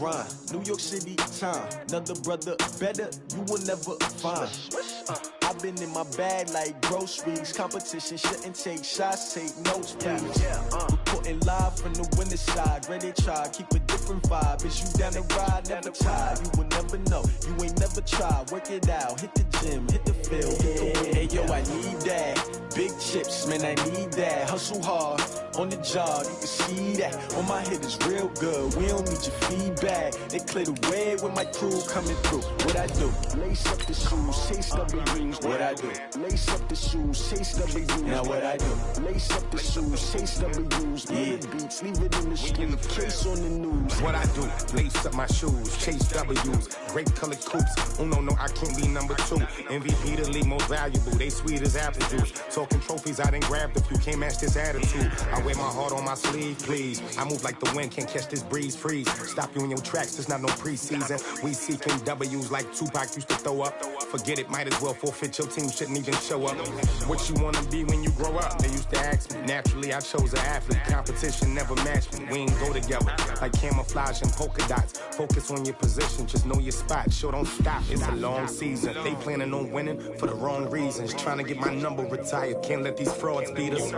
grind. New York City time. Another brother better, you will never find. I've been in my bag like groceries. Competition shouldn't take shots, take notes, please. Reporting live from the winter side. Ready to try, keep a different vibe. Is you down the ride? Never tired. You will never know. You ain't never tried. Work it out. Hit the gym, hit the field, hit the wind. Hey yo, I need that. Big chips, man, I need that. Hustle hard on the job, you can see that. On my head is real good. We don't need your feedback. They clear the way with my crew coming through. What I do? Lace up the shoes, chase W's. What I do? Lace up the shoes, chase W's. Now what I do? Lace up the shoes, chase W's. Yeah. Beats, leave it in the street. Case on the news. What I do? Lace up my shoes, chase W's. Grape colored coops. Oh no, I can't be number 2. MVP the league most valuable. They sweet as apple juice. Talking trophies, I didn't grab the few. Can't match this attitude. I wear my heart on my sleeve, please. I move like the wind, can't catch this breeze, freeze. Stop you in your tracks, there's not no preseason. We seeking W's like Tupac used to throw up. Forget it, might as well forfeit. Your team shouldn't even show up. What you wanna be when you grow up? They used to ask me. Naturally, I chose an athlete. Competition never matched me. We ain't go together like camouflage and polka dots. Focus on your position, just know your spot. Sure, don't stop, it's a long season. They planning on winning for the wrong reasons. Trying to get my number retired, can't let these frauds beat us.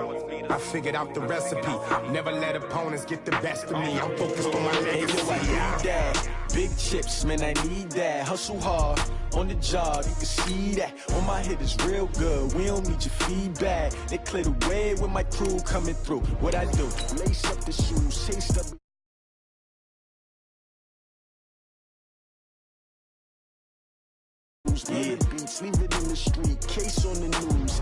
I figured out the recipe. Never let opponents get the best of me. I'm focused on my legacy. Hey, yo, I need that. Big chips, man, I need that. Hustle hard on the job, you can see that. On my head is real good. We don't need your feedback. They clear the way with my crew coming through. What I do? Lace up the shoes, chase the yeah. Beats, leave it in the street. Case on the news.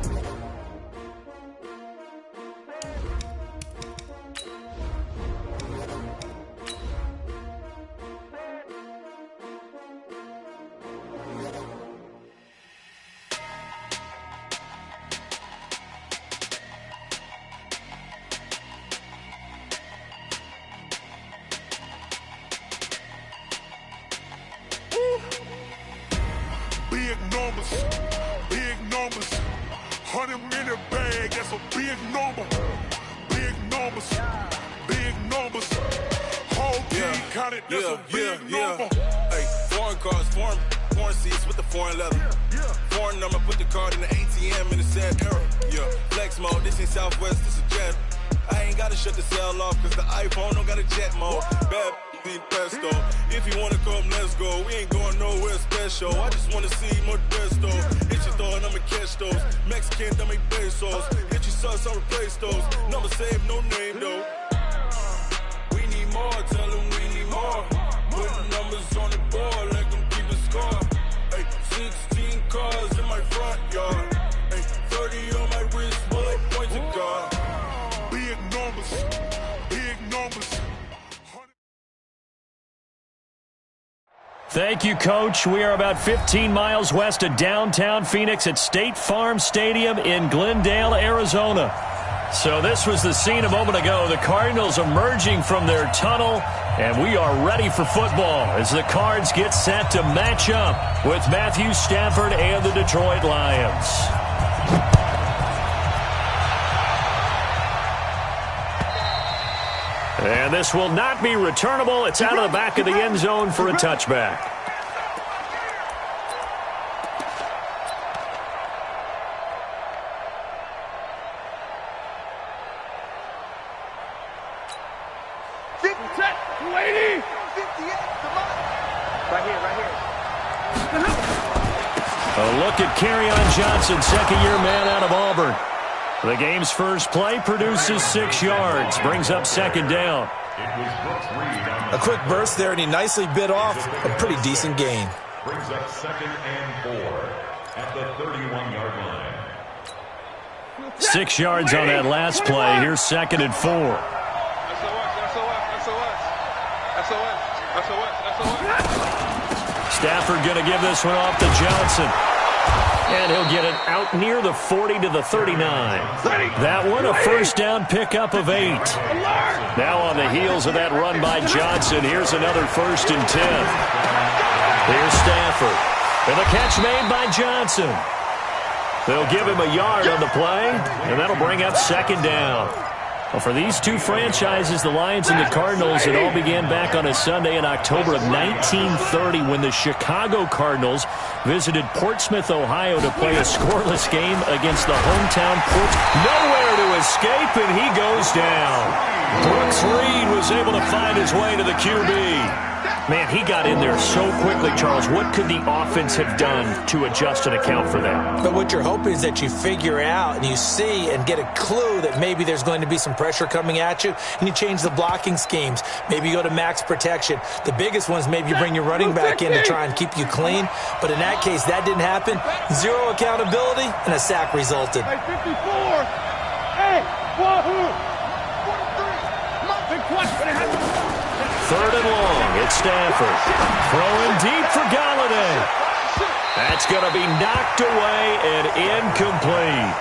Big numbers, 100-minute bag, that's a big number. Big numbers, whole team counted, that's a big number. Hey, foreign cars, foreign seats with the foreign leather. Foreign number, put the card in the ATM in the sad era. Yeah, flex mode, this ain't Southwest, this is jet. I ain't gotta shut the cell off, cause the iPhone don't got a jet mode. Bad need pesto. If you wanna come, let's go. We ain't going nowhere special. I just wanna see more desto. Hit your thought, I'ma catch those. Mexican, I make pesos. Hit your sauce, I'll replace those. Number save, no name though. We need more, tell them we need more. Put numbers on the board, let them keep a score. Hey, 16 cars in my front yard. Hey, 30 on my wrist, bullet pointed guard. Big numbers. Thank you, Coach. We are about 15 miles west of downtown Phoenix at State Farm Stadium in Glendale, Arizona. So this was the scene a moment ago. The Cardinals emerging from their tunnel, and we are ready for football as the Cards get set to match up with Matthew Stafford and the Detroit Lions. And this will not be returnable. It's out of the back of the end zone for a touchback. A look at Kerryon Johnson, second-year man out of Auburn. The game's first play produces 6 yards, brings up second down. A quick burst there, and he nicely bit off a pretty decent gain. Brings up 2nd and 4 at the 31-yard line. 6 yards on that last play. Here's 2nd and 4. Stafford going to give this one off to Johnson. And he'll get it out near the 40 to the 39. That one, a first down pickup of 8. Now on the heels of that run by Johnson, here's another 1st and 10. Here's Stafford. And the catch made by Johnson. They'll give him a yard on the play, and that'll bring up 2nd down. Well, for these two franchises, the Lions and the Cardinals, it all began back on a Sunday in October of 1930 when the Chicago Cardinals visited Portsmouth, Ohio to play a scoreless game against the hometown Ports. Nowhere to escape, and he goes down. Brooks Reed was able to find his way to the QB. Man, he got in there so quickly, Charles. What could the offense have done to adjust and account for that? But what you're hoping is that you figure out and you see and get a clue that maybe there's going to be some pressure coming at you, and you change the blocking schemes. Maybe you go to max protection. The biggest one is maybe you bring your running back in to try and keep you clean. But in that case, that didn't happen. Zero accountability, and a sack resulted. Hey, 54. Hey, wahoo. 43. Third and long, it's Stafford. Throwing deep for Galladay. That's going to be knocked away and incomplete.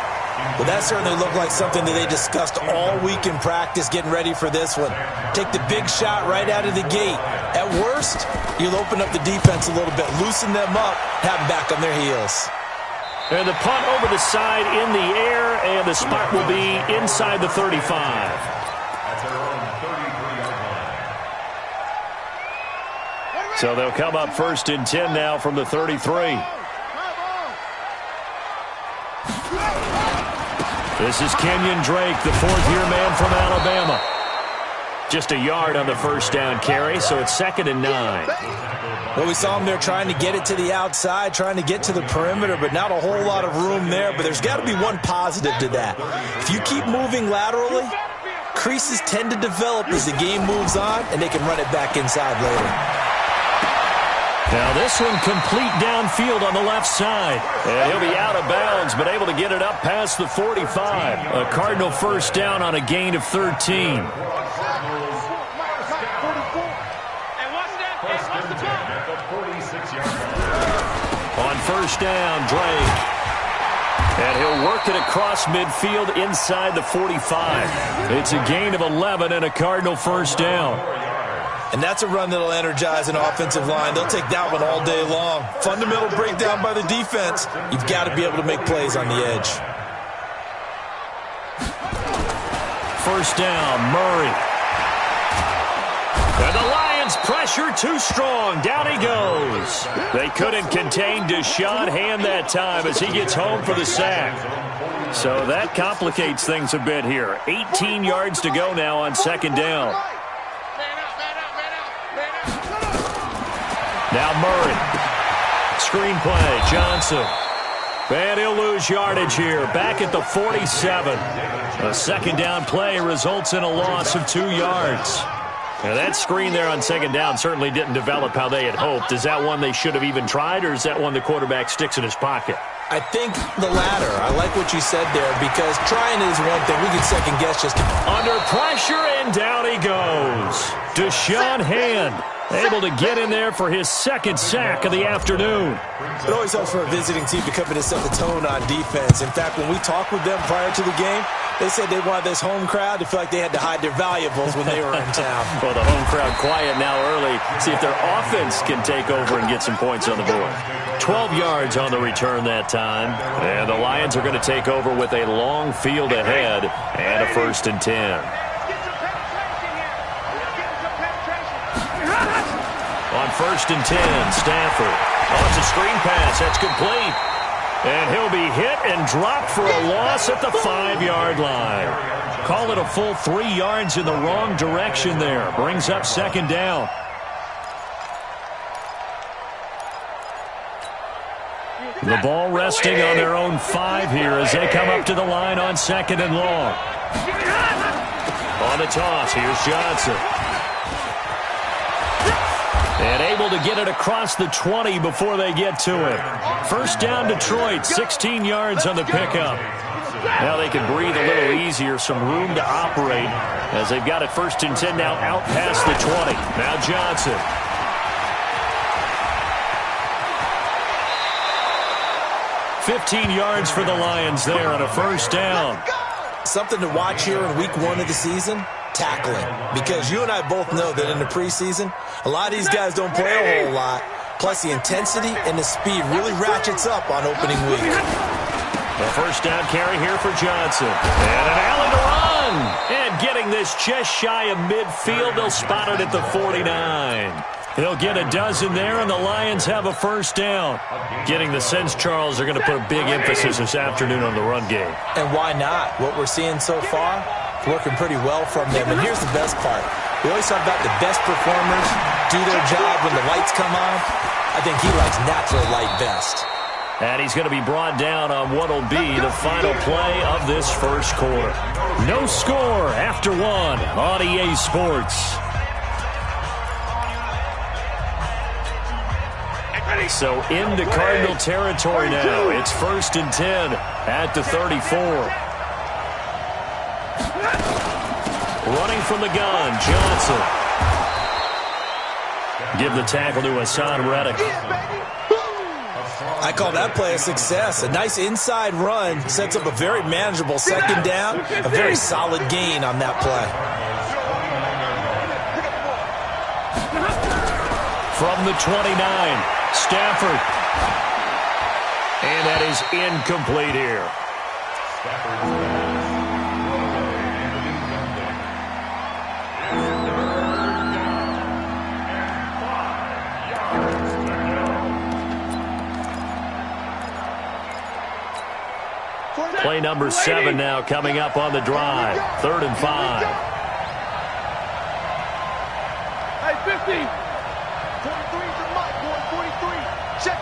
Well, that certainly looked like something that they discussed all week in practice getting ready for this one. Take the big shot right out of the gate. At worst, you'll open up the defense a little bit, loosen them up, have them back on their heels. And the punt over the side in the air, and the spot will be inside the 35. So they'll come up first and 10 now from the 33. This is Kenyon Drake, the fourth-year man from Alabama. Just a yard on the first down carry, so it's 2nd and 9. Well, we saw him there trying to get it to the outside, trying to get to the perimeter, but not a whole lot of room there. But there's got to be one positive to that. If you keep moving laterally, creases tend to develop as the game moves on, and they can run it back inside later. Now this one complete downfield on the left side. And he'll be out of bounds, but able to get it up past the 45. A Cardinal first down on a gain of 13. On first down, Drake. And he'll work it across midfield inside the 45. It's a gain of 11 and a Cardinal first down. And that's a run that'll energize an offensive line. They'll take that one all day long. Fundamental breakdown by the defense. You've got to be able to make plays on the edge. First down, Murray. And the Lions pressure too strong. Down he goes. They couldn't contain Deshaun Hand that time as he gets home for the sack. So that complicates things a bit here. 18 yards to go now on second down. Now Murray. Screen play, Johnson. And he'll lose yardage here. Back at the 47. A second down play results in a loss of 2 yards. Now that screen there on second down certainly didn't develop how they had hoped. Is that one they should have even tried, or is that one the quarterback sticks in his pocket? I think the latter. I like what you said there, because trying is one thing. We can second guess just under pressure, and down he goes. Deshaun Hand able to get in there for his second sack of the afternoon. It always helps for a visiting team to come in and set the tone on defense. In fact, when we talked with them prior to the game, they said they wanted this home crowd to feel like they had to hide their valuables when they were in town. Well, the home crowd quiet now early. See if their offense can take over and get some points on the board. 12 yards on the return that time. And the Lions are going to take over with a long field ahead and a 1st and 10. On 1st and 10, Stafford. Oh, it's a screen pass. That's complete. And he'll be hit and dropped for a loss at the 5-yard line. Call it a full 3 yards in the wrong direction there. Brings up second down. The ball resting on their own 5 here as they come up to the line on 2nd and long. On the toss, here's Johnson. And able to get it across the 20 before they get to it. First down, Detroit, 16 yards on the pickup. Now they can breathe a little easier, some room to operate as they've got it 1st and 10 now out past the 20. Now Johnson. $15 yards for the Lions there on a first down. Something to watch here in week 1 of the season. Tackling, because you and I both know that in the preseason, a lot of these guys don't play a whole lot. Plus, the intensity and the speed really ratchets up on opening week. The first down carry here for Johnson. And an alley to run. run. And getting this just shy of midfield, they'll spot it at the 49. He'll get a dozen there, and the Lions have a first down. Getting the sense, Charles, they're going to put a big emphasis this afternoon on the run game. And why not? What we're seeing so far, working pretty well from them. And here's the best part. We always talk about the best performers do their job when the lights come on. I think he likes natural light best. And he's going to be brought down on what will be the final play of this first quarter. No score after one on EA Sports. So into Cardinal territory now. It's 1st and 10 at the 34. Running from the gun, Johnson. Give the tackle to Hassan Reddick. I call that play a success. A nice inside run sets up a very manageable second down. A very solid gain on that play. From the 29, Stafford. And that is incomplete here. Play number 7 now coming up on the drive. 3rd and 5. Hey, 50. 43's the mic, boy. 43. Check.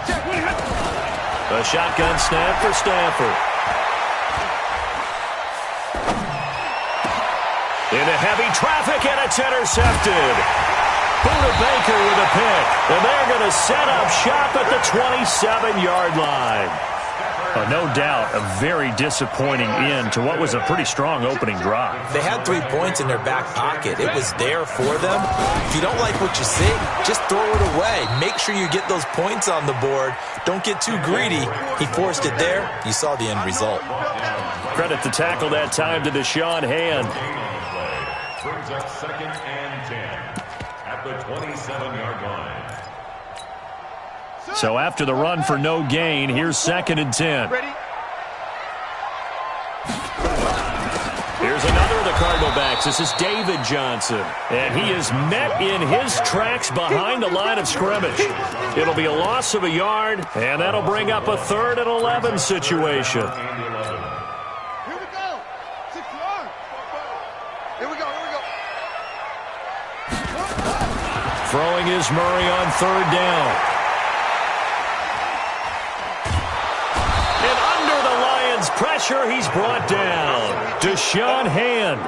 A shotgun snap for Stafford. Into heavy traffic, and it's intercepted. Buda Baker with a pick. And they're going to set up shop at the 27-yard line. No doubt, a very disappointing end to what was a pretty strong opening drive. They had 3 points in their back pocket. It was there for them. If you don't like what you see, just throw it away. Make sure you get those points on the board. Don't get too greedy. He forced it there. You saw the end result. Credit the tackle that time to Deshaun Hand. Brings up 2nd and 10 at the 27-yard line. So after the run for no gain, here's 2nd and 10. Here's another of the Cardinal backs. This is David Johnson. And he is met in his tracks behind the line of scrimmage. It'll be a loss of a yard, and that'll bring up a 3rd and 11 situation. Here we go. 6 yards. Here we go. Throwing is Murray on 3rd down. Pressure, he's brought down. Deshaun Hand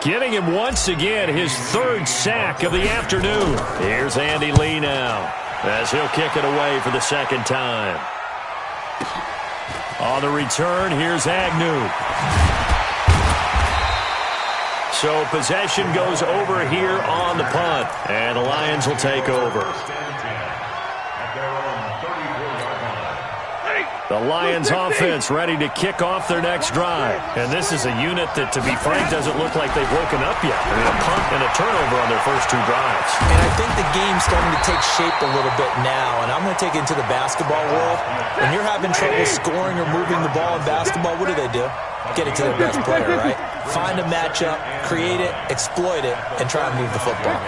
getting him once again his 3rd sack of the afternoon. Here's Andy Lee now as he'll kick it away for the 2nd time. On the return, here's Agnew. So possession goes over here on the punt, and the Lions will take over. The Lions offense ready to kick off their next drive. And this is a unit that, to be frank, doesn't look like they've woken up yet. I mean, a punt and a turnover on their first 2 drives. And I think the game's starting to take shape a little bit now. And I'm going to take it into the basketball world. When you're having trouble scoring or moving the ball in basketball, what do? Get it to their best player, right? Find a matchup, create it, exploit it, and try and move the football.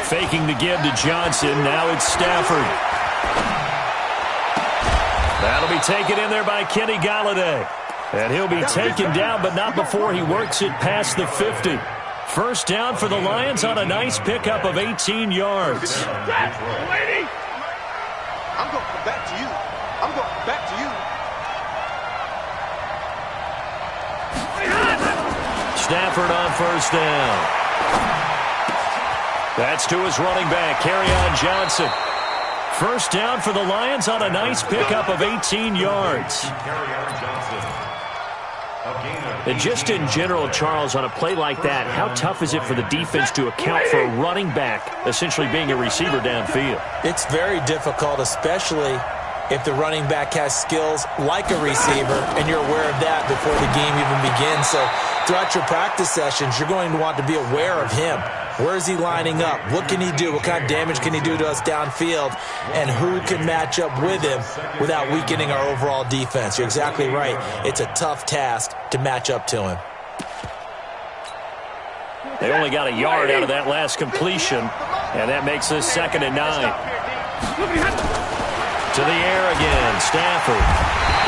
Faking the give to Johnson. Now it's Stafford. That'll be taken in there by Kenny Galladay. And he'll be taken down, but not before he works it past the 50. First down for the Lions on a nice pickup of 18 yards. I'm going back to you. Stafford on first down. That's to his running back, Kerryon Johnson. First down for the Lions on a nice pickup of 18 yards. And just in general, Charles, on a play like that, how tough is it for the defense to account for a running back essentially being a receiver downfield? It's very difficult, especially if the running back has skills like a receiver, and you're aware of that before the game even begins. So throughout your practice sessions, you're going to want to be aware of him. Where is he lining up? What can he do? What kind of damage can he do to us downfield? And who can match up with him without weakening our overall defense? You're exactly right. It's a tough task to match up to him. They only got a yard out of that last completion, and that makes this 2nd and 9. To the air again, Stafford.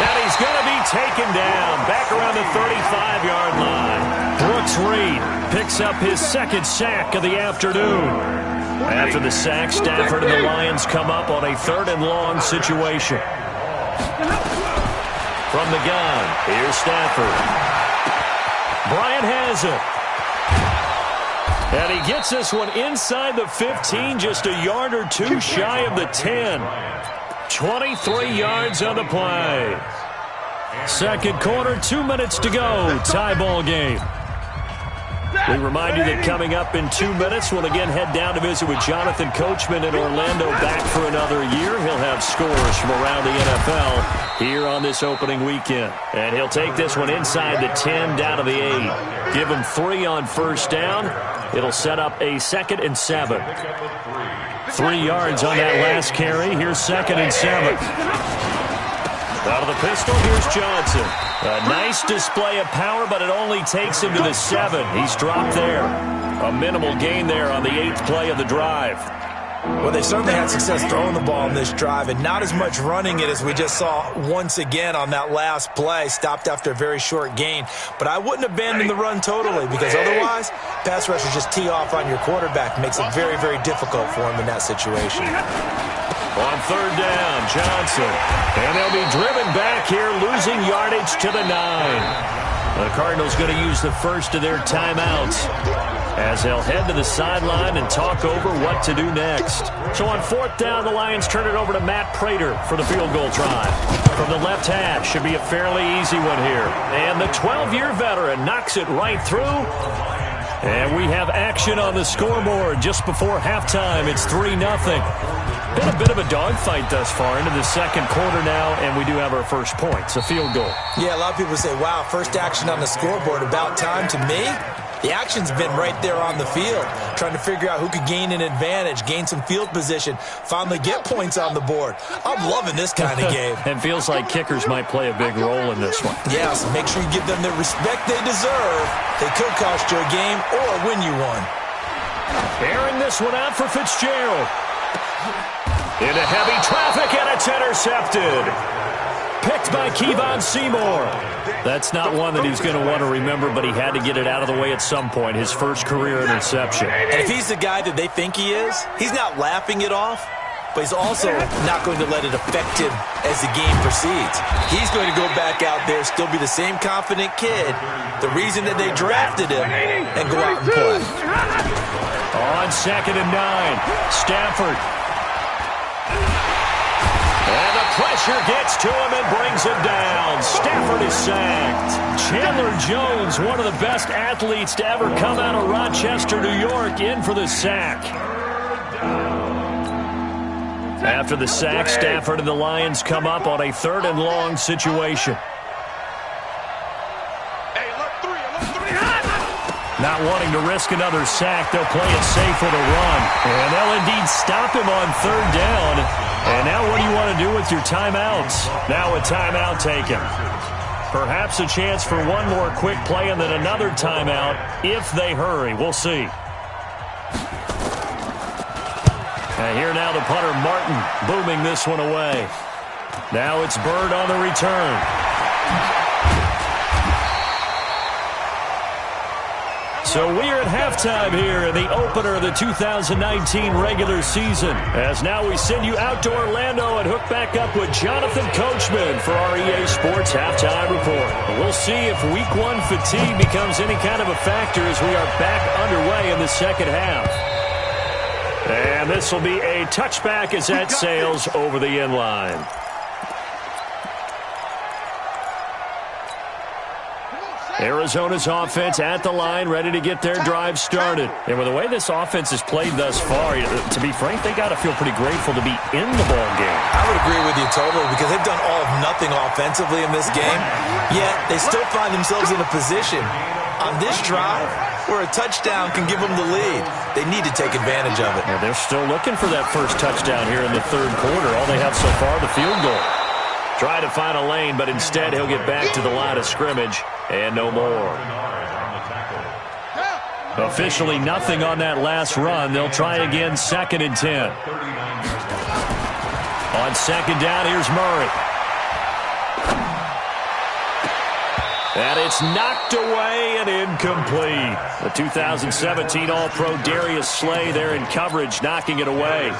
And he's going to be taken down back around the 35-yard line. Brooks Reed picks up his 2nd sack of the afternoon. After the sack, Stafford and the Lions come up on a 3rd and long situation. From the gun, here's Stafford. Bryant has it. And he gets this one inside the 15, just a yard or two shy of the 10. 23 yards on the play. 2nd quarter, 2 minutes to go. Tie ball game. We remind you that coming up in 2 minutes, we'll again head down to visit with Jonathan Coachman in Orlando, back for another year. He'll have scores from around the NFL here on this opening weekend. And he'll take this one inside the 10, down to the 8. Give him 3 on 1st down. It'll set up a 2nd and 7. 3 yards on that last carry. Here's 2nd and 7. Out of the pistol, here's Johnson. A nice display of power, but it only takes him to the 7. He's dropped there. A minimal gain there on the 8th play of the drive. Well, they certainly had success throwing the ball on this drive, and not as much running it as we just saw once again on that last play. Stopped after a very short gain. But I wouldn't abandon the run totally, because otherwise, pass rushers just tee off on your quarterback. Makes it very, very difficult for him in that situation. On 3rd down, Johnson. And they'll be driven back here, losing yardage to the 9. The Cardinals going to use the first of their timeouts as they'll head to the sideline and talk over what to do next. So on 4th down, the Lions turn it over to Matt Prater for the field goal try. From the left hash, should be a fairly easy one here. And the 12-year veteran knocks it right through. And we have action on the scoreboard just before halftime. It's 3-0. Been a bit of a dogfight thus far into the 2nd quarter now, and we do have our first points, a field goal. Yeah, a lot of people say, wow, first action on the scoreboard, about time. To me, the action's been right there on the field, trying to figure out who could gain an advantage, gain some field position, finally get points on the board. I'm loving this kind of game. And feels like kickers might play a big role in this one. Yes, make sure you give them the respect they deserve. They could cost you a game or win you one. Airing this one out for Fitzgerald. Into heavy traffic, and it's intercepted. Picked by Kevon Seymour. That's not one that he's going to want to remember, but he had to get it out of the way at some point, his first career interception. And if he's the guy that they think he is, he's not laughing it off, but he's also not going to let it affect him as the game proceeds. He's going to go back out there, still be the same confident kid, the reason that they drafted him, and go out and play. On 2nd and 9, Stafford. And the pressure gets to him and brings him down. Stafford is sacked. Chandler Jones, one of the best athletes to ever come out of Rochester, New York, in for the sack. After the sack, Stafford and the Lions come up on a 3rd and long situation. Not wanting to risk another sack, they'll play it safe with a run. And they'll indeed stop him on 3rd down. And now what do you want to do with your timeouts? Now a timeout taken. Perhaps a chance for one more quick play and then another timeout if they hurry. We'll see. And here now the punter, Martin, booming this one away. Now it's Bird on the return. So we are at halftime here in the opener of the 2019 regular season. As now we send you out to Orlando and hook back up with Jonathan Coachman for our EA Sports Halftime Report. We'll see if Week 1 fatigue becomes any kind of a factor as we are back underway in the 2nd half. And this will be a touchback as that sails over the end line. Arizona's offense at the line, ready to get their drive started. And with the way this offense has played thus far, to be frank, they got to feel pretty grateful to be in the ball game. I would agree with you totally, because they've done all of nothing offensively in this game, yet they still find themselves in a position on this drive where a touchdown can give them the lead. They need to take advantage of it. Well, they're still looking for that first touchdown here in the third quarter. All they have so far, the field goal. Try to find a lane, but instead he'll get back to the line of scrimmage and no more. Officially nothing on that last run. They'll try again, 2nd and 10. On 2nd down, here's Murray. And it's knocked away and incomplete. The 2017 All-Pro Darius Slay there in coverage, knocking it away.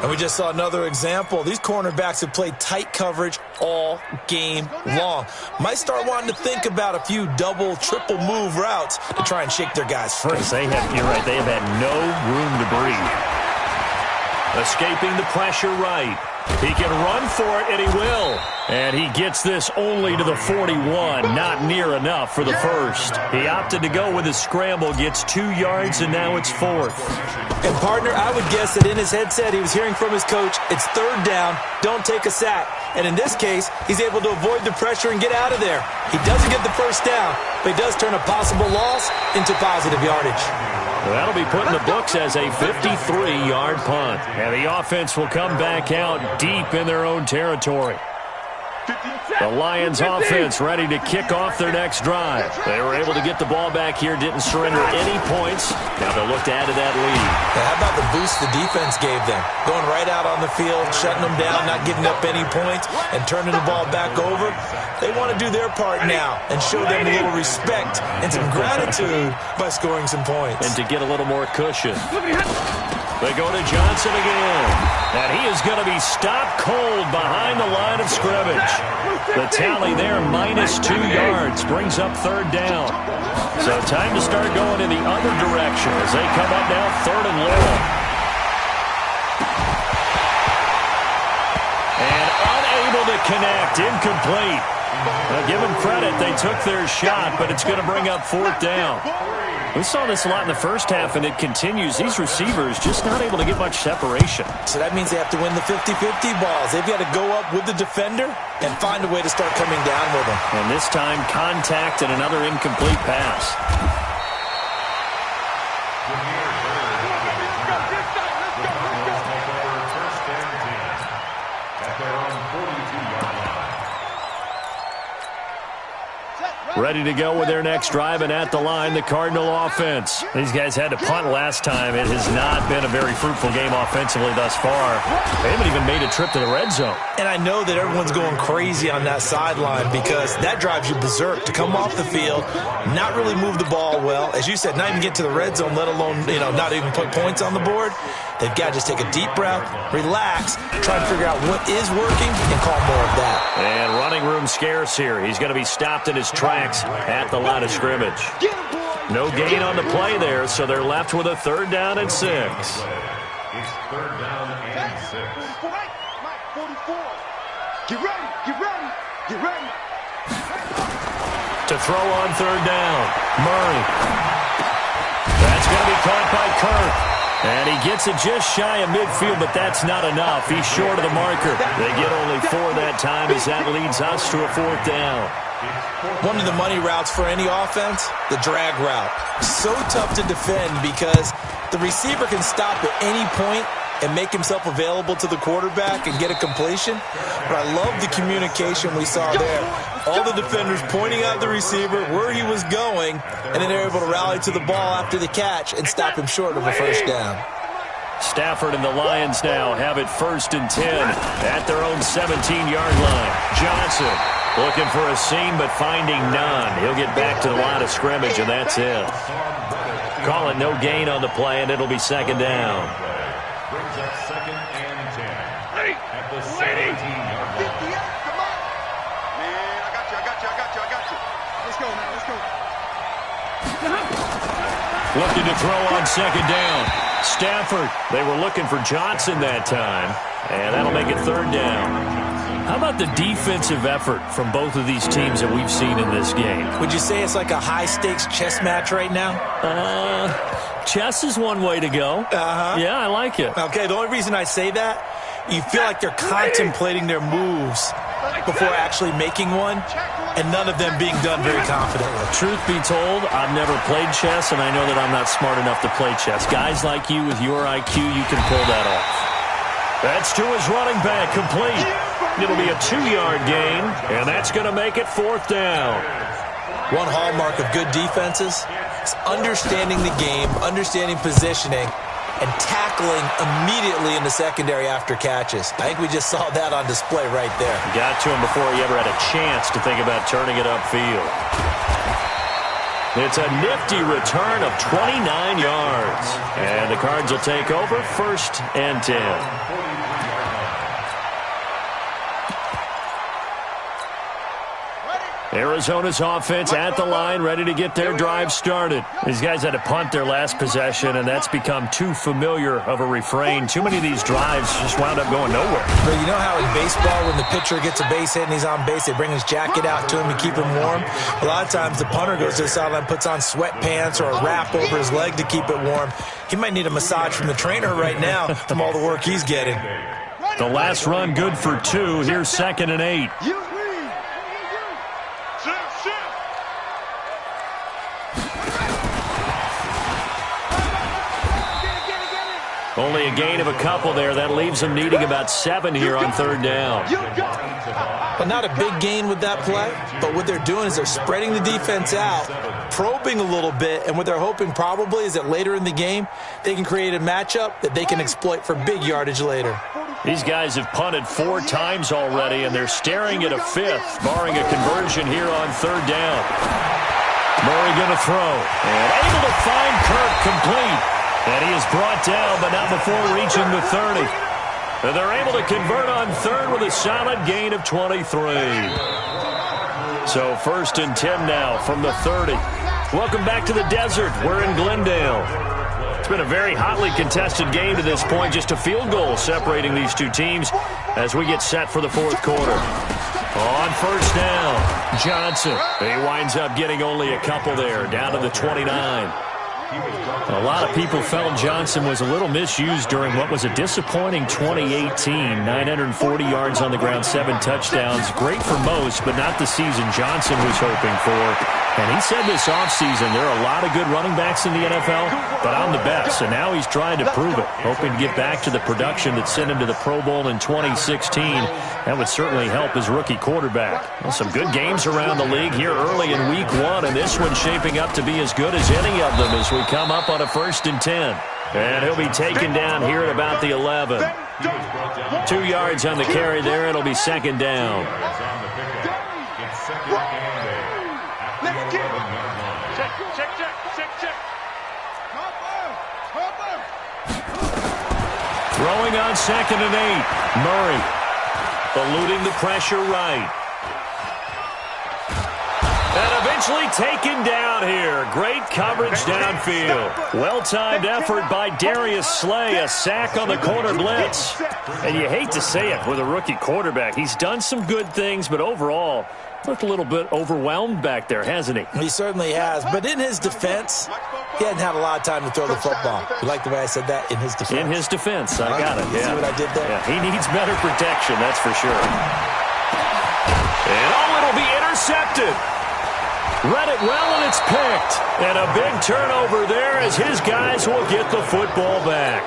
And we just saw another example. These cornerbacks have played tight coverage all game long. Might start wanting to think about a few double, triple move routes to try and shake their guys free. You're right, they have had no room to breathe. Escaping the pressure right. He can run for it, and he will. And he gets this only to the 41. Not near enough for the first. He opted to go with his scramble, gets 2 yards, and now it's 4th. And, partner, I would guess that in his headset he was hearing from his coach, it's 3rd down, don't take a sack. And in this case, he's able to avoid the pressure and get out of there. He doesn't get the first down, but he does turn a possible loss into positive yardage. That'll be put in the books as a 53-yard punt. And the offense will come back out deep in their own territory. The Lions offense ready to kick off their next drive. They were able to get the ball back here, didn't surrender any points. Now they'll look to add to that lead. Now, how about the boost the defense gave them? Going right out on the field, shutting them down, not giving up any points, and turning the ball back over. They want to do their part now and show them a little respect and some gratitude by scoring some points. And to get a little more cushion. They go to Johnson again. And he is going to be stopped cold behind the line of scrimmage. The tally there, -2 yards, brings up 3rd down. So time to start going in the other direction as they come up now 3rd and long. And unable to connect, incomplete. Now give them credit, they took their shot, but it's going to bring up 4th down. We saw this a lot in the first half, and it continues. These receivers just not able to get much separation. So that means they have to win the 50-50 balls. They've got to go up with the defender and find a way to start coming down with them. And this time, contact and another incomplete pass. Ready to go with their next drive, and at the line, the Cardinal offense. These guys had to punt last time. It has not been a very fruitful game offensively thus far. They haven't even made a trip to the red zone. And I know that everyone's going crazy on that sideline because that drives you berserk to come off the field, not really move the ball well. As you said, not even get to the red zone, let alone, not even put points on the board. They've got to just take a deep breath, relax, try and figure out what is working, and call more of that. And running room scarce here. He's going to be stopped in his tracks at the line of scrimmage. No gain on the play there, so they're left with a 3rd down and 6. It's 3rd down and 6. 44. Get ready, get ready, get ready. To throw on 3rd down, Murray. That's going to be caught by Kirk. And he gets it just shy of midfield, but that's not enough. He's short of the marker. They get only 4 that time as that leads us to a 4th down. One of the money routes for any offense, the drag route. So tough to defend because the receiver can stop at any point and make himself available to the quarterback and get a completion. But I love the communication we saw there. All the defenders pointing out the receiver, where he was going, and then they're able to rally to the ball after the catch and stop him short of a 1st down. Stafford and the Lions now have it 1st and 10 at their own 17-yard line. Johnson looking for a seam, but finding none. He'll get back to the line of scrimmage, and that's it. Call it no gain on the play, and it'll be 2nd down. Brings up 2nd and 10. At the 17-yard line. Come on. Man, I got you. Let's go, man, let's go. Looking to throw on 2nd down. Stafford, they were looking for Johnson that time, and that'll make it 3rd down. How about the defensive effort from both of these teams that we've seen in this game? Would you say it's like a high-stakes chess match right now? Chess is one way to go. Yeah, I like it. Okay, the only reason I say that, you feel like they're contemplating their moves before actually making one, and none of them being done very confidently. Truth be told, I've never played chess, and I know that I'm not smart enough to play chess. Guys like you with your IQ, you can pull that off. That's to his running back, complete. It'll be a 2-yard gain, and that's going to make it 4th down. One hallmark of good defenses is understanding the game, understanding positioning, and tackling immediately in the secondary after catches. I think we just saw that on display right there. Got to him before he ever had a chance to think about turning it upfield. It's a nifty return of 29 yards. And the Cards will take over, 1st and 10. Arizona's offense at the line, ready to get their drive started. These guys had to punt their last possession, and that's become too familiar of a refrain. Too many of these drives just wound up going nowhere. But you know how in baseball, when the pitcher gets a base hit and he's on base, they bring his jacket out to him to keep him warm? A lot of times the punter goes to the sideline, puts on sweatpants or a wrap over his leg to keep it warm. He might need a massage from the trainer right now from all the work he's getting. The last run good for 2. Here's 2nd and 8. Only a gain of a couple there. That leaves them needing about 7 here on 3rd down. But not a big gain with that play. But what they're doing is they're spreading the defense out, probing a little bit, and what they're hoping probably is that later in the game, they can create a matchup that they can exploit for big yardage later. These guys have punted 4 times already, and they're staring at a 5th, barring a conversion here on 3rd down. Murray going to throw, and able to find Kirk, complete. And he is brought down, but not before reaching the 30. And they're able to convert on 3rd with a solid gain of 23. So 1st and 10 now from the 30. Welcome back to the desert. We're in Glendale. It's been a very hotly contested game to this point. Just a field goal separating these two teams as we get set for the 4th quarter. On 1st down, Johnson. He winds up getting only a couple there, down to the 29. A lot of people felt Johnson was a little misused during what was a disappointing 2018. 940 yards on the ground, 7 touchdowns. Great for most, but not the season Johnson was hoping for. And he said this offseason there are a lot of good running backs in the NFL, but I'm the best. And now he's trying to prove it, hoping to get back to the production that sent him to the Pro Bowl in 2016. That would certainly help his rookie quarterback. Well, some good games around the league here early in week 1, and this one's shaping up to be as good as any of them as we come up on a 1st and 10. And he'll be taken down here at about the 11. 2 yards on the carry there. It'll be 2nd down. Throwing on 2nd and 8. Murray eluding the pressure right. And eventually taken down here. Great coverage downfield. Well-timed effort by Darius Slay. A sack on the corner blitz. And you hate to say it with a rookie quarterback. He's done some good things, but overall looked a little bit overwhelmed back there, hasn't he? He certainly has. But in his defense, he hadn't had a lot of time to throw the football. You like the way I said that? In his defense. In his defense. I got it. You see what I did there? Yeah, he needs better protection, that's for sure. And it'll be intercepted. Read it well, and it's picked. And a big turnover there as his guys will get the football back.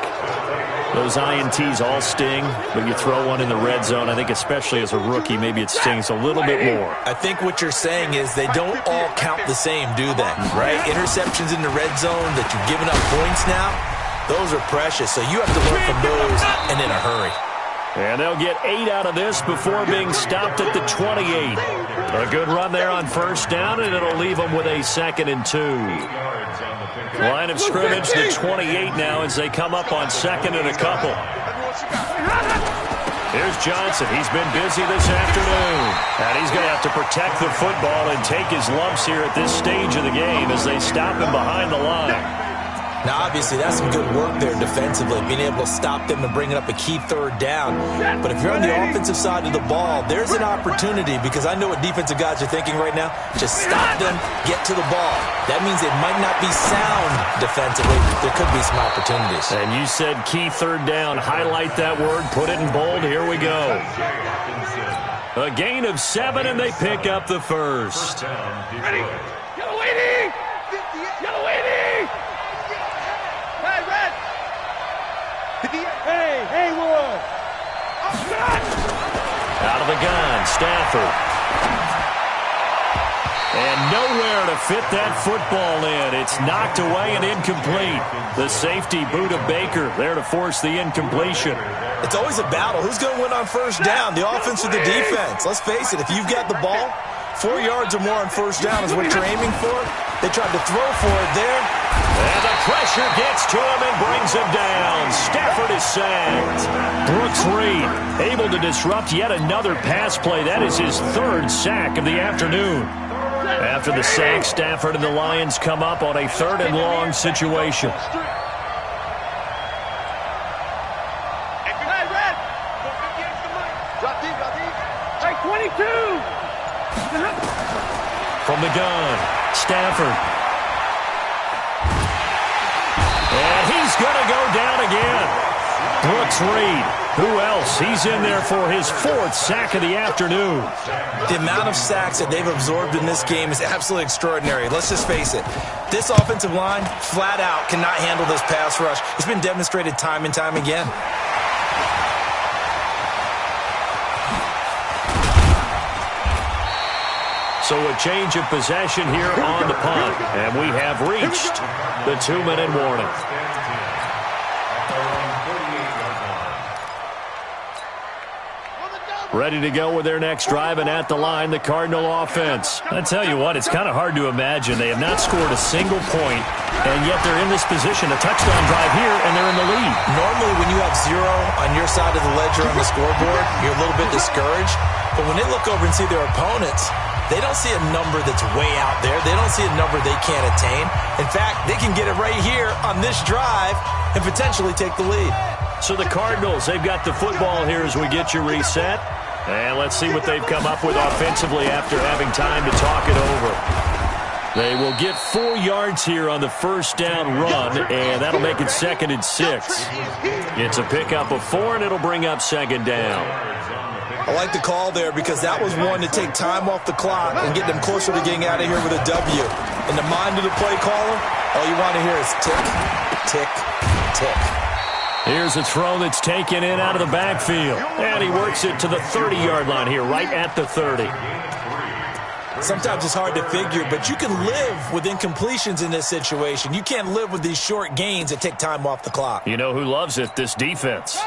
Those INTs all sting, but you throw one in the red zone. I think especially as a rookie, maybe it stings a little bit more. I think what you're saying is they don't all count the same, do they? Right? Interceptions in the red zone that you've given up points now, those are precious. So you have to learn from those and in a hurry. And they'll get 8 out of this before being stopped at the 28. A good run there on 1st down, and it'll leave them with a 2nd and 2. Line of scrimmage, the 28 now as they come up on 2nd and a couple. Here's Johnson. He's been busy this afternoon. And he's going to have to protect the football and take his lumps here at this stage of the game as they stop him behind the line. Now, obviously, that's some good work there defensively, being able to stop them and bring up a key third down. But if you're on the offensive side of the ball, there's an opportunity, because I know what defensive guys are thinking right now. Just stop them, get to the ball. That means they might not be sound defensively. There could be some opportunities. And you said key third down. Highlight that word. Put it in bold. Here we go. A gain of 7, and they pick up the first. Ready? Yellow 80! Yellow 80! Hey, red! Hey, Haywood! Out of the gun, Stafford. And nowhere to fit that football in. It's knocked away and incomplete. The safety, Buda Baker, there to force the incompletion. It's always a battle. Who's going to win on first down, the offense or the defense? Let's face it, if you've got the ball, 4 yards or more on first down is what you're aiming for. They tried to throw for it there. And the pressure gets to him and brings him down. Stafford is sacked. Brooks Reed able to disrupt yet another pass play. That is his 3rd sack of the afternoon. After the sack, Stafford and the Lions come up on a 3rd and long situation. Hey, 22! From the gun, Stafford. And he's going to go down again. Brooks Reed. Who else? He's in there for his 4th sack of the afternoon. The amount of sacks that they've absorbed in this game is absolutely extraordinary. Let's just face it. This offensive line, flat out, cannot handle this pass rush. It's been demonstrated time and time again. So a change of possession here on the punt. And we have reached the 2-minute warning. Ready to go with their next drive, and at the line, the Cardinal offense. I tell you what, it's kind of hard to imagine. They have not scored a single point, and yet they're in this position. A touchdown drive here, and they're in the lead. Normally, when you have 0 on your side of the ledger on the scoreboard, you're a little bit discouraged. But when they look over and see their opponents, they don't see a number that's way out there. They don't see a number they can't attain. In fact, they can get it right here on this drive and potentially take the lead. So the Cardinals, they've got the football here as we get you reset. And let's see what they've come up with offensively after having time to talk it over. They will get 4 yards here on the first down run, and that'll make it 2nd and 6. It's a pickup of 4, and it'll bring up 2nd down. I like the call there because that was one to take time off the clock and get them closer to getting out of here with a W. In the mind of the play caller, all you want to hear is tick, tick, tick. Here's a throw that's taken in out of the backfield. And he works it to the 30-yard line here, right at the 30. Sometimes it's hard to figure, but you can live with incompletions in this situation. You can't live with these short gains that take time off the clock. You know who loves it? This defense.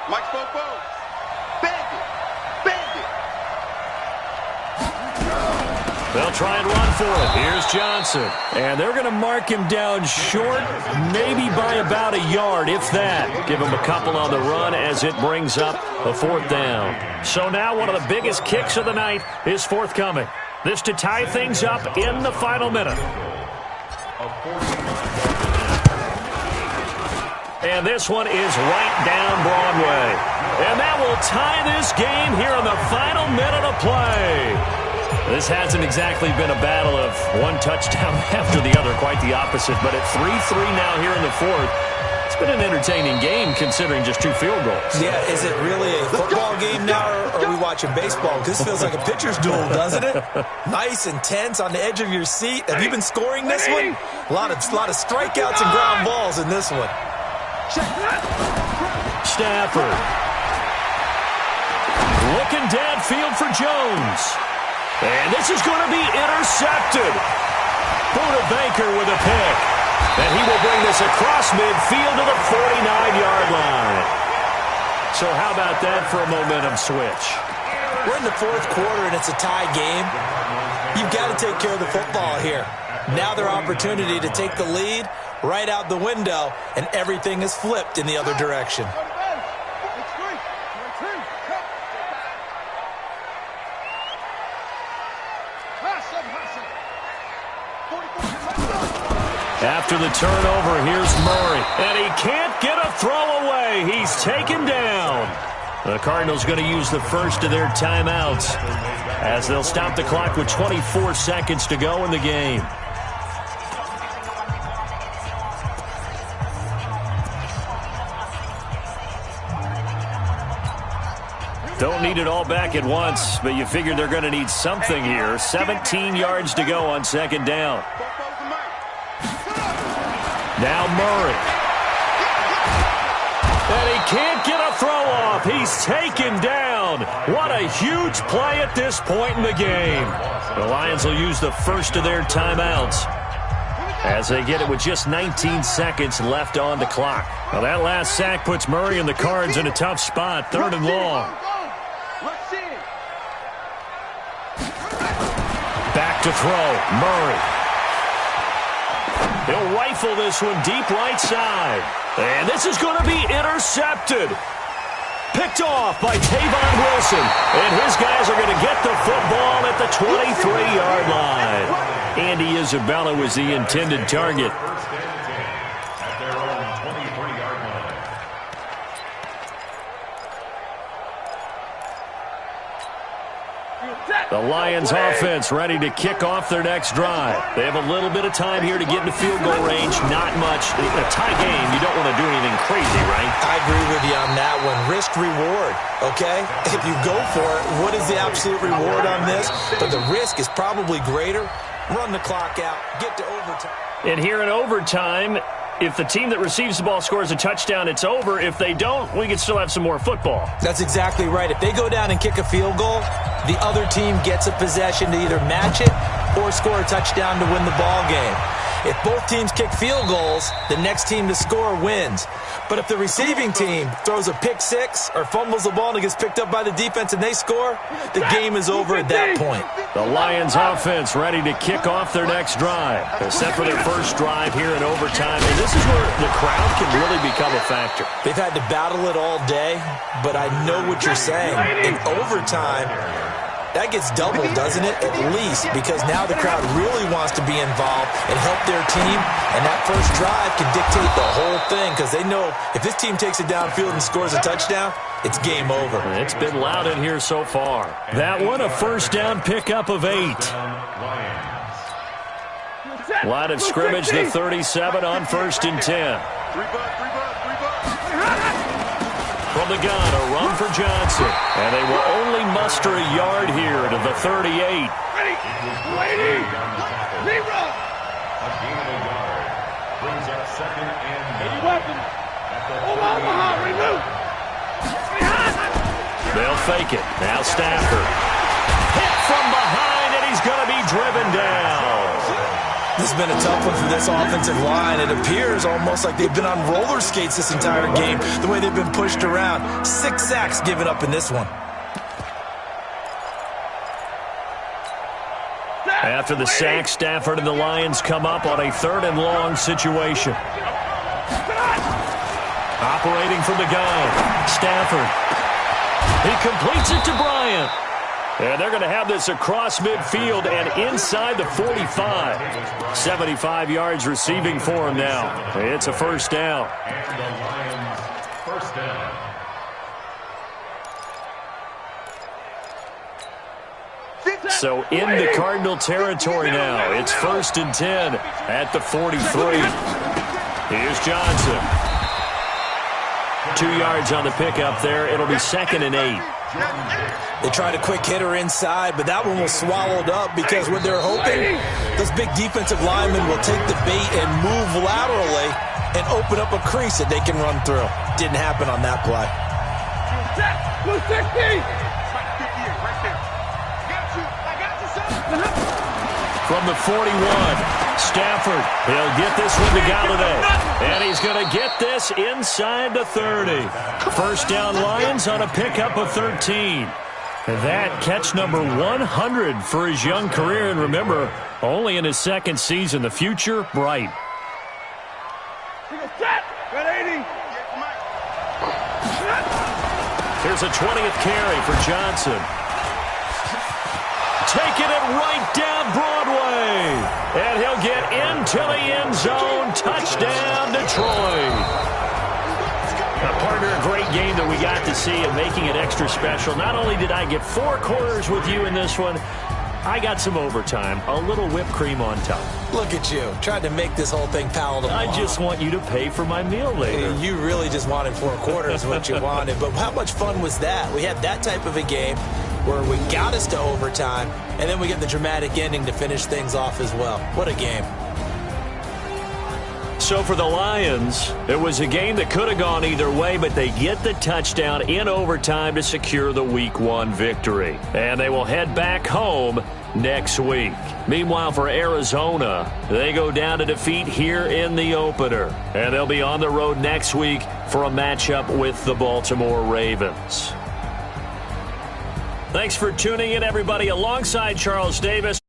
Mike Popo. They'll try and run for it. Here's Johnson. And they're going to mark him down short, maybe by about a yard, if that. Give him a couple on the run as it brings up a 4th down. So now one of the biggest kicks of the night is forthcoming. This to tie things up in the final minute. And this one is right down Broadway. And that will tie this game here in the final minute of play. This hasn't exactly been a battle of one touchdown after the other, quite the opposite. But at 3-3 now here in the 4th, it's been an entertaining game considering just 2 field goals. Yeah, is it really a football game now, or are we watching baseball? This feels like a pitcher's duel, doesn't it? Nice and tense, on the edge of your seat. Have you been scoring this one? A lot of strikeouts and ground balls in this one. Stafford. Looking downfield for Jones. And this is going to be intercepted. Buda Baker with a pick. And he will bring this across midfield to the 49-yard line. So how about that for a momentum switch? We're in the 4th quarter, and it's a tie game. You've got to take care of the football here. Now their opportunity to take the lead right out the window, and everything is flipped in the other direction. After the turnover, here's Murray. And he can't get a throw away. He's taken down. The Cardinals going to use the first of their timeouts as they'll stop the clock with 24 seconds to go in the game. Don't need it all back at once, but you figure they're going to need something here. 17 yards to go on second down. Now Murray. And he can't get a throw off. He's taken down. What a huge play at this point in the game. The Lions will use the first of their timeouts as they get it with just 19 seconds left on the clock. Well, that last sack puts Murray and the Cards in a tough spot, 3rd and long. Back to throw, Murray. He'll rifle this one deep right side. And this is going to be intercepted. Picked off by Tavon Wilson. And his guys are going to get the football at the 23-yard line. Andy Isabella was the intended target. The Lions offense ready to kick off their next drive. They have a little bit of time here to get into field goal range. Not much. In a tie game, you don't want to do anything crazy, right? I agree with you on that one. Risk-reward, okay? If you go for it, what is the absolute reward on this? But the risk is probably greater. Run the clock out. Get to overtime. And here in overtime, if the team that receives the ball scores a touchdown, it's over. If they don't, we can still have some more football. That's exactly right. If they go down and kick a field goal, the other team gets a possession to either match it or score a touchdown to win the ball game. If both teams kick field goals, the next team to score wins. But if the receiving team throws a pick six or fumbles the ball and it gets picked up by the defense and they score, the game is over at that point. The Lions offense ready to kick off their next drive. They're set for their first drive here in overtime. And this is where the crowd can really become a factor. They've had to battle it all day, but I know what you're saying. In overtime, that gets doubled, doesn't it? At least, because now the crowd really wants to be involved and help their team, and that first drive can dictate the whole thing because they know if this team takes it downfield and scores a touchdown, it's game over. It's been loud in here so far. That one, a first down pickup of 8. Line of scrimmage, the 37 on 1st and 10. From the gun, a run for Johnson. And they will only muster a yard here to the 38. Ready. Zero. A gain of a yard brings up 2nd and 9. Weapon. Omaha, remove. They'll fake it. Now Stafford. Hit from behind, and he's going to be driven down. This has been a tough one for this offensive line. It appears almost like they've been on roller skates this entire game, the way they've been pushed around. 6 sacks given up in this one. After the sack, Stafford and the Lions come up on a 3rd and long situation. Operating from the gun, Stafford. He completes it to Bryant. And they're going to have this across midfield and inside the 45. 75 yards receiving for him now. It's a first down. And the Lions first down. So in the Cardinal territory now. It's 1st and 10 at the 43. Here's Johnson. 2 yards on the pickup there. It'll be 2nd and 8. They tried a quick hitter inside, but that one was swallowed up because what they're hoping, those big defensive linemen will take the bait and move laterally and open up a crease that they can run through. Didn't happen on that play. From the 41, Stafford, he'll get this one to Galladay. And he's going to get this inside the 30. First down Lions on a pickup of 13. That catch number 100 for his young career. And remember, only in his 2nd season. The future, bright. Here's a 20th carry for Johnson. taking it right down Broadway. And he'll get into the end zone. Touchdown, Detroit. Partner, a great game that we got to see and making it extra special. Not only did I get 4 quarters with you in this one, I got some overtime, a little whipped cream on top. Look at you, trying to make this whole thing palatable. I just want you to pay for my meal later. You really just wanted 4 quarters, what you wanted. But how much fun was that? We had that type of a game where we got us to overtime, and then we get the dramatic ending to finish things off as well. What a game. So for the Lions, it was a game that could have gone either way, but they get the touchdown in overtime to secure the Week 1 victory. And they will head back home next week. Meanwhile, for Arizona, they go down to defeat here in the opener. And they'll be on the road next week for a matchup with the Baltimore Ravens. Thanks for tuning in, everybody. Alongside Charles Davis.